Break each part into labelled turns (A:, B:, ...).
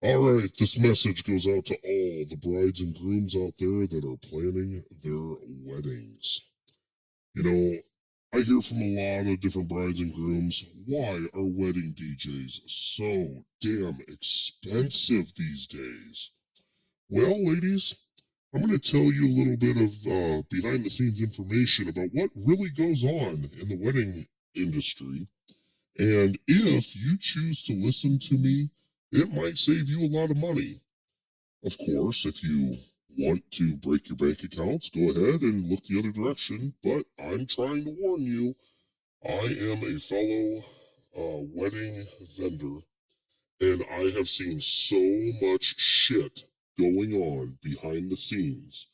A: All right, this message goes out to all the brides and grooms out there that are planning their weddings. You know, I hear from a lot of different brides and grooms, why are wedding DJs so damn expensive these days? Well, ladies, I'm going to tell you a little bit of behind the scenes information about what really goes on in the wedding industry. And if you choose to listen to me, it might save you a lot of money. Of course, if you want to break your bank accounts, go ahead and look the other direction. But I'm trying to warn you, I am a fellow wedding vendor, and I have seen so much shit going on behind the scenes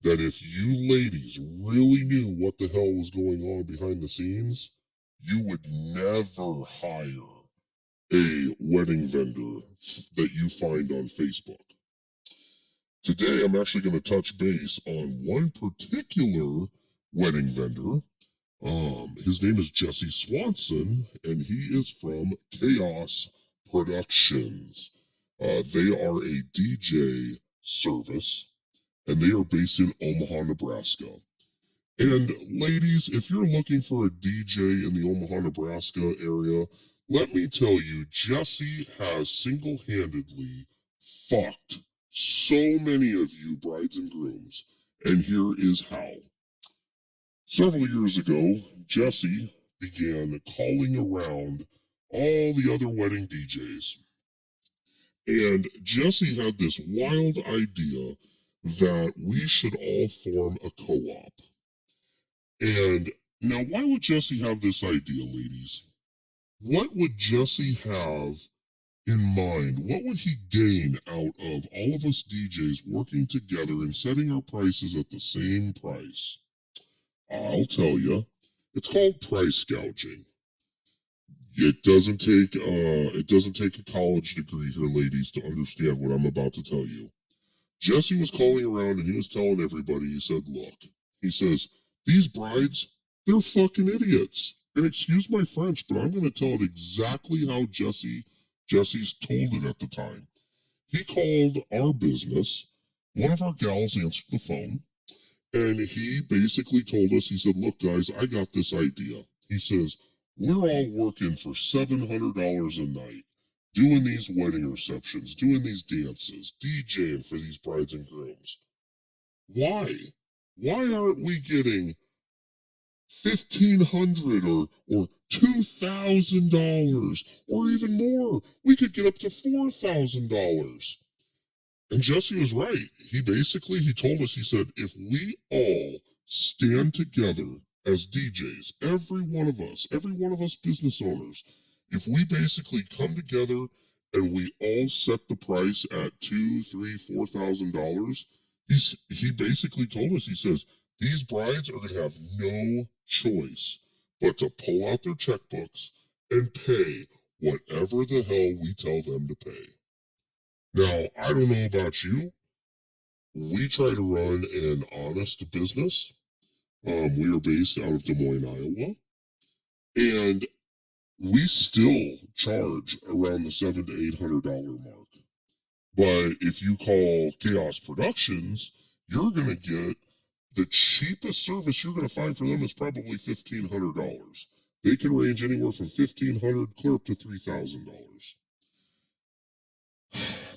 A: that if you ladies really knew what the hell was going on behind the scenes, you would never hire a wedding vendor that you find on Facebook. Today, I'm actually going to touch base on one particular wedding vendor. His name is Jesse Swanson, and he is from Chaos Productions. They are a DJ service, and they are based in Omaha, Nebraska. And ladies, if you're looking for a DJ in the Omaha, Nebraska area, let me tell you, Jesse has single-handedly fucked so many of you brides and grooms, and here is how. Several years ago, Jesse began calling around all the other wedding DJs, and Jesse had this wild idea that we should all form a co-op. And now, why would Jesse have this idea, ladies? What would Jesse have in mind? What would he gain out of all of us DJs working together and setting our prices at the same price? I'll tell you. It's called price gouging. It doesn't take a college degree here, ladies, to understand what I'm about to tell you. Jesse was calling around and he was telling everybody, he said, look, he says, these brides, they're fucking idiots. And excuse my French, but I'm going to tell it exactly how Jesse's told it at the time. He called our business. One of our gals answered the phone, and he basically told us, he said, look, guys, I got this idea. He says, we're all working for $700 a night, doing these wedding receptions, doing these dances, DJing for these brides and grooms. Why? Why aren't we getting $1,500 or $2,000 or even more? We could get up to $4,000. And Jesse was right. He told us, he said, if we all stand together as DJs, every one of us business owners, if we basically come together and we all set the price at $2,000, $3,000, he basically told us, he says, these brides are going to have no choice but to pull out their checkbooks and pay whatever the hell we tell them to pay. Now, I don't know about you. We try to run an honest business. We are based out of Des Moines, Iowa, and we still charge around the $700 to $800 mark. But if you call Chaos Productions, you're going to get the cheapest service you're going to find for them is probably $1,500. They can range anywhere from $1,500 clear up to $3,000.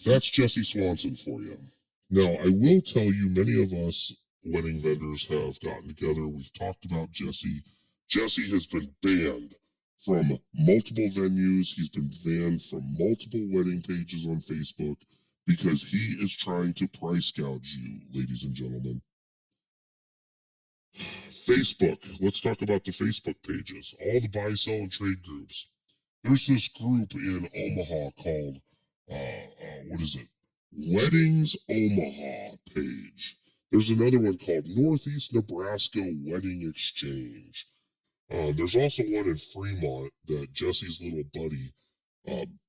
A: That's Jesse Swanson for you. Now, I will tell you, many of us wedding vendors have gotten together. We've talked about Jesse. Jesse has been banned from multiple venues. He's been banned from multiple wedding pages on Facebook because he is trying to price gouge you, ladies and gentlemen. Facebook. Let's talk about the Facebook pages. All the buy, sell, and trade groups. There's this group in Omaha called, what is it? Weddings Omaha page. There's another one called Northeast Nebraska Wedding Exchange. There's also one in Fremont that Jesse's little buddy,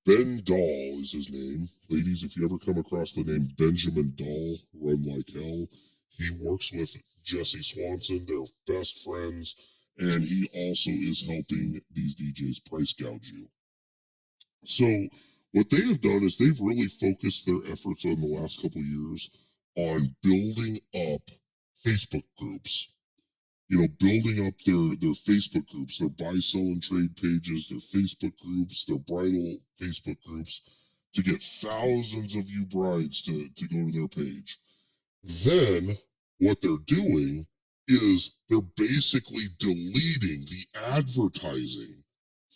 A: Ben Dahl is his name. Ladies, if you ever come across the name Benjamin Dahl, run like hell. He works with Jesse Swanson. They're best friends. And he also is helping these DJs price gouge you. So What they have done is they've really focused their efforts on the last couple of years on building up Facebook groups. Building up their Facebook groups, their buy, sell, and trade pages, their Facebook groups, their bridal Facebook groups, to get thousands of you brides to go to their page. Then, what they're doing is they're basically deleting the advertising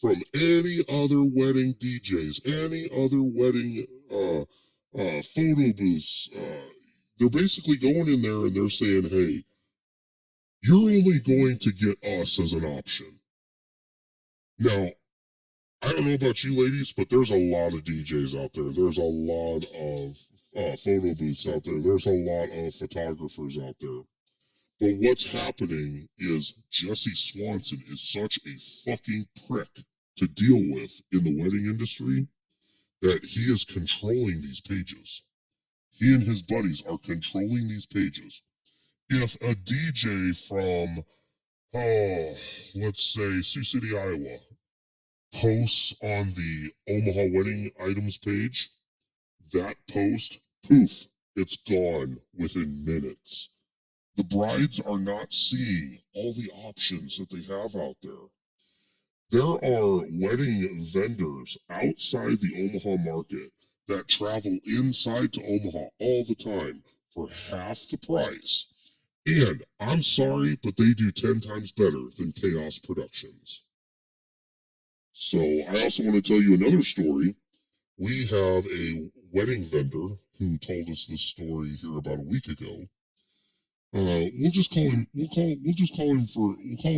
A: from any other wedding DJs, any other wedding photo booths. They're basically going in there and they're saying, hey, you're only going to get us as an option. Now, I don't know about you ladies, but there's a lot of DJs out there. There's a lot of photo booths out there. There's a lot of photographers out there. But what's happening is Jesse Swanson is such a fucking prick to deal with in the wedding industry that he is controlling these pages. He and his buddies are controlling these pages. If a DJ from, let's say, Sioux City, Iowa, posts on the Omaha wedding items page, that post, poof, it's gone within minutes. The brides are not seeing all the options that they have out there. There are wedding vendors outside the Omaha market that travel inside to Omaha all the time for half the price. And I'm sorry, but they do 10 times better than Chaos Productions. So I also want to tell you another story. We have a wedding vendor who told us this story here about a week ago. We'll call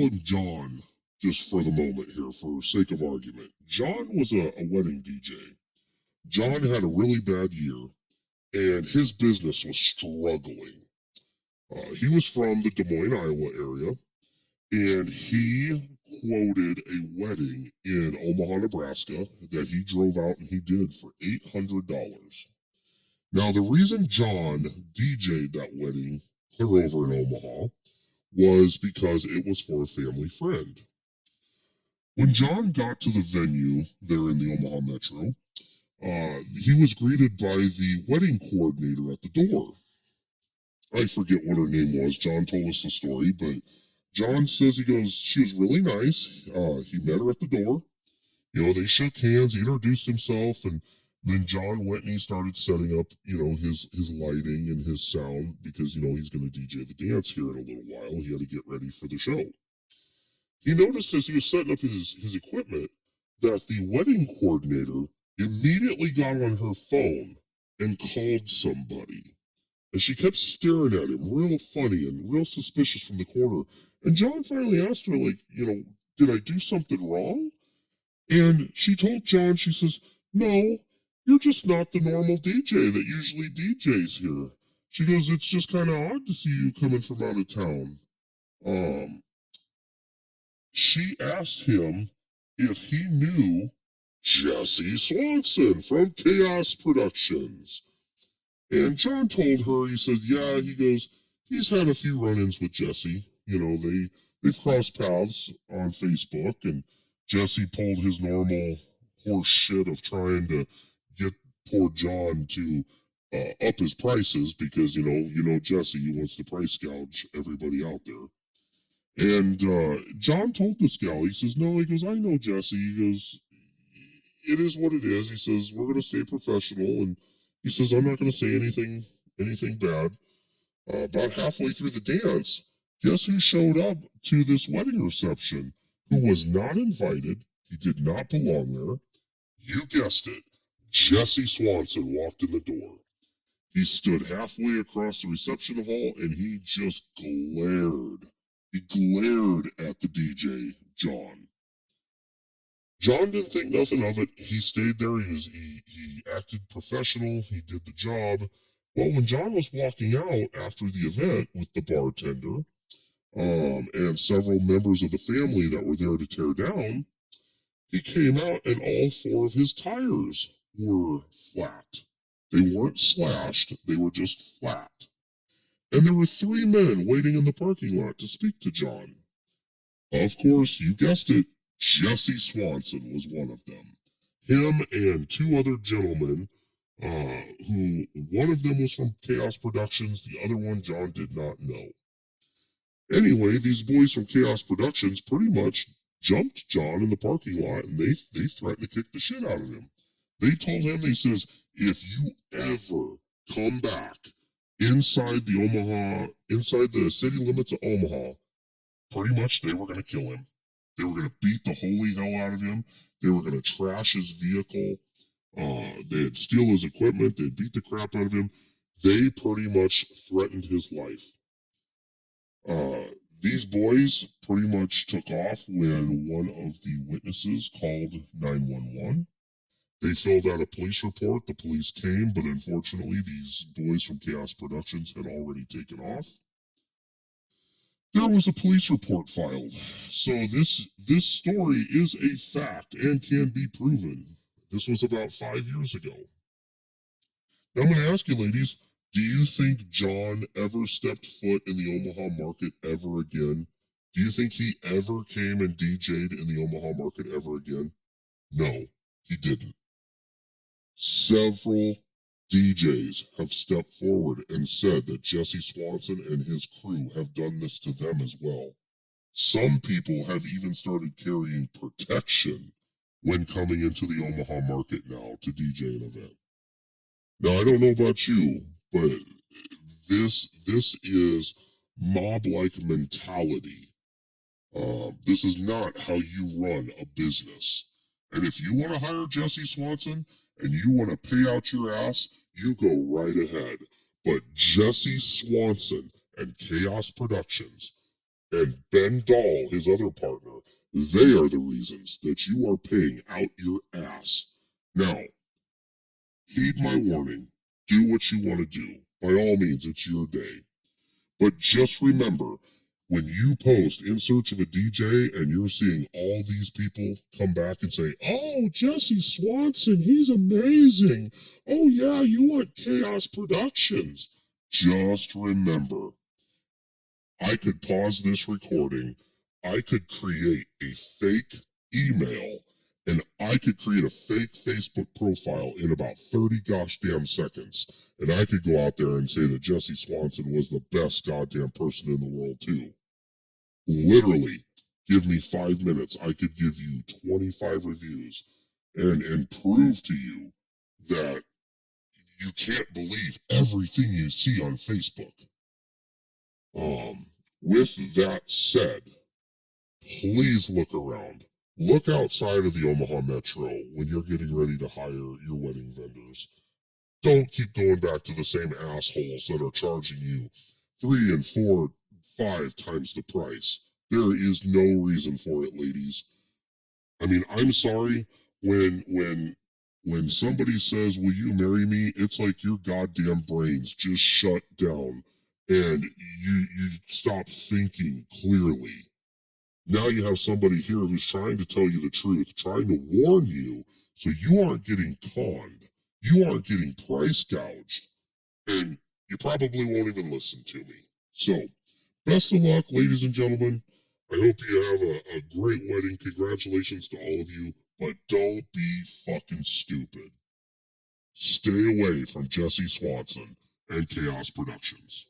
A: him John, just for the moment here, for sake of argument. John was a wedding DJ. John had a really bad year, and his business was struggling. He was from the Des Moines, Iowa area, and he quoted a wedding in Omaha, Nebraska that he drove out and he did for $800. Now, the reason John DJ'd that wedding clear over in Omaha was because it was for a family friend. When John got to the venue there in the Omaha Metro, he was greeted by the wedding coordinator at the door. I forget what her name was. John told us the story, but John says, he goes, she was really nice. He met her at the door. They shook hands, he introduced himself, and then John went and he started setting up, his lighting and his sound because, he's going to DJ the dance here in a little while. He had to get ready for the show. He noticed as he was setting up his equipment that the wedding coordinator immediately got on her phone and called somebody. And she kept staring at him, real funny and real suspicious from the corner. And John finally asked her, did I do something wrong? And she told John, she says, no, you're just not the normal DJ that usually DJs here. She goes, it's just kind of odd to see you coming from out of town. She asked him if he knew Jesse Swanson from Chaos Productions. And John told her, he said, yeah, he goes, he's had a few run-ins with Jesse. They've crossed paths on Facebook, and Jesse pulled his normal horse shit of trying to get poor John to up his prices because, Jesse, he wants to price gouge everybody out there. And John told this gal, he says, no, he goes, I know Jesse. He goes, it is what it is. He says, we're going to stay professional, and he says, I'm not going to say anything bad. About halfway through the dance, guess who showed up to this wedding reception? Who was not invited. He did not belong there. You guessed it. Jesse Swanson walked in the door. He stood halfway across the reception hall, and he just glared. He glared at the DJ, John. John didn't think nothing of it. He stayed there. He acted professional. He did the job. Well, when John was walking out after the event with the bartender and several members of the family that were there to tear down, he came out and all four of his tires were flat. They weren't slashed. They were just flat. And there were three men waiting in the parking lot to speak to John. Of course, you guessed it, Jesse Swanson was one of them. him and two other gentlemen, who one of them was from Chaos Productions, the other one John did not know. Anyway, these boys from Chaos Productions pretty much jumped John in the parking lot, and they threatened to kick the shit out of him. They told him, they says, if you ever come back inside the city limits of Omaha, pretty much they were going to kill him. They were going to beat the holy hell out of him. They were going to trash his vehicle. They'd steal his equipment. They'd beat the crap out of him. They pretty much threatened his life. These boys pretty much took off when one of the witnesses called 911. They filled out a police report. The police came, but unfortunately, these boys from Chaos Productions had already taken off. There was a police report filed. So this story is a fact and can be proven. This was about 5 years ago. Now I'm going to ask you, ladies, do you think John ever stepped foot in the Omaha market ever again? Do you think he ever came and DJ'd in the Omaha market ever again? No, he didn't. Several DJs have stepped forward and said that Jesse Swanson and his crew have done this to them as well. Some people have even started carrying protection when coming into the Omaha market now to DJ an event. Now, I don't know about you, but this is mob-like mentality. This is not how you run a business. And if you want to hire Jesse Swanson and you want to pay out your ass, you go right ahead. But Jesse Swanson and Chaos Productions and Ben Dahl, his other partner, they are the reasons that you are paying out your ass. Now, heed my warning. Do what you want to do. By all means, it's your day. But just remember, when you post in search of a DJ and you're seeing all these people come back and say, oh, Jesse Swanson, he's amazing. Oh, yeah, you want Chaos Productions. Just remember, I could pause this recording. I could create a fake email, and I could create a fake Facebook profile in about 30 gosh damn seconds. And I could go out there and say that Jesse Swanson was the best goddamn person in the world, too. Literally, give me 5 minutes. I could give you 25 reviews and prove to you that you can't believe everything you see on Facebook. With that said, please look around. Look outside of the Omaha Metro when you're getting ready to hire your wedding vendors. Don't keep going back to the same assholes that are charging you 3 and 4, 5 times the price. There is no reason for it, ladies. I mean, I'm sorry, when somebody says, will you marry me? It's like your goddamn brains just shut down and you stop thinking clearly. Now you have somebody here who's trying to tell you the truth, trying to warn you so you aren't getting conned. You aren't getting price gouged. And you probably won't even listen to me. So, best of luck, ladies and gentlemen. I hope you have a great wedding. Congratulations to all of you. But don't be fucking stupid. Stay away from Jesse Swanson and Chaos Productions.